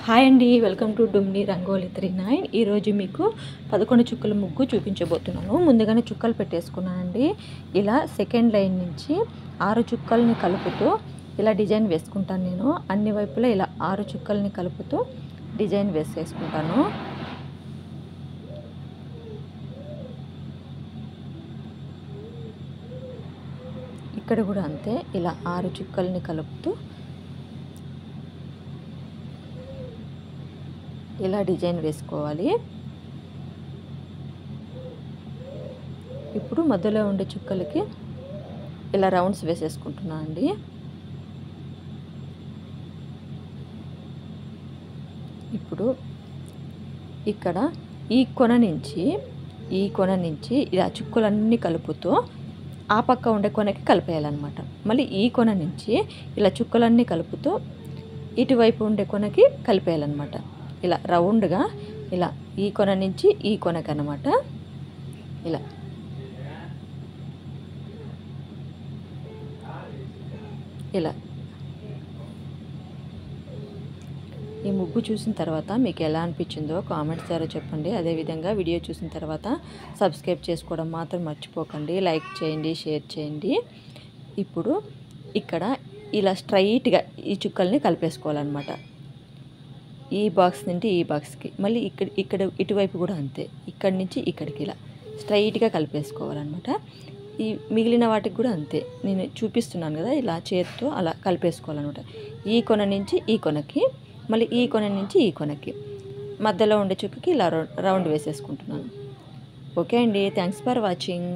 Hi అండి, welcome to డుమ్ని rangoli 39. ఈరోజు మీకు 11 చుక్కల ముగ్గు చూపించబోతున్నాను. ముందుగానే చుక్కలు పెట్టేసుకున్నానండి. ఇలా సెకండ్ లైన్ నుంచి 6 చుక్కల్ని కలుపుతూ ఇలా డిజైన్ వేసుకుంటాను. నేను అన్ని వైపులా ఇలా 6 చుక్కల్ని కలుపుతూ డిజైన్ వేసేసుకుంటాను. ఇక్కడ కూడా అంతే, ఇలా 6 చుక్కల్ని కలుపుతూ ఇలా డిజైన్ వేసుకోవాలి. ఇప్పుడు మధ్యలో ఉండే చుక్కలకి ఇలా రౌండ్స్ వేసేసుకుంటున్నాను అండి. ఇప్పుడు ఇక్కడ ఈ కొన నుంచి ఇలా చుక్కలన్నీ కలుపుతూ ఆ పక్క ఉండే కొనకి కలిపేయాలన్నమాట. మళ్ళీ ఈ కొన నుంచి ఇలా చుక్కలన్నీ కలుపుతూ ఇటువైపు ఉండే కొనకి కలిపేయాలన్నమాట. ఇలా రౌండ్గా ఇలా ఈ కొన నుంచి ఈ కొనకి అన్నమాట. ఇలా ఈ ముగ్గు చూసిన తర్వాత మీకు ఎలా అనిపించిందో కామెంట్స్ ద్వారా చెప్పండి. అదేవిధంగా వీడియో చూసిన తర్వాత సబ్స్క్రైబ్ చేసుకోవడం మాత్రం మర్చిపోకండి. లైక్ చేయండి, షేర్ చేయండి. ఇప్పుడు ఇక్కడ ఇలా స్ట్రైట్గా ఈ చుక్కల్ని కలిపేసుకోవాలన్నమాట. ఈ బాక్స్ నుండి ఈ బాక్స్కి, మళ్ళీ ఇక్కడ ఇటువైపు కూడా అంతే, ఇక్కడి నుంచి ఇక్కడికి ఇలా స్ట్రైట్గా కలిపేసుకోవాలన్నమాట. ఈ మిగిలిన వాటికి కూడా అంతే, నేను చూపిస్తున్నాను కదా, ఇలా చేతితో అలా కలిపేసుకోవాలన్నమాట. ఈ కొన నుంచి ఈ కొనకి, మళ్ళీ ఈ కొన నుంచి ఈ కొనకి, మధ్యలో ఉండే చుక్కకి ఇలా రౌండ్ వేసేసుకుంటున్నాను. ఓకే అండి, థ్యాంక్స్ ఫర్ వాచింగ్.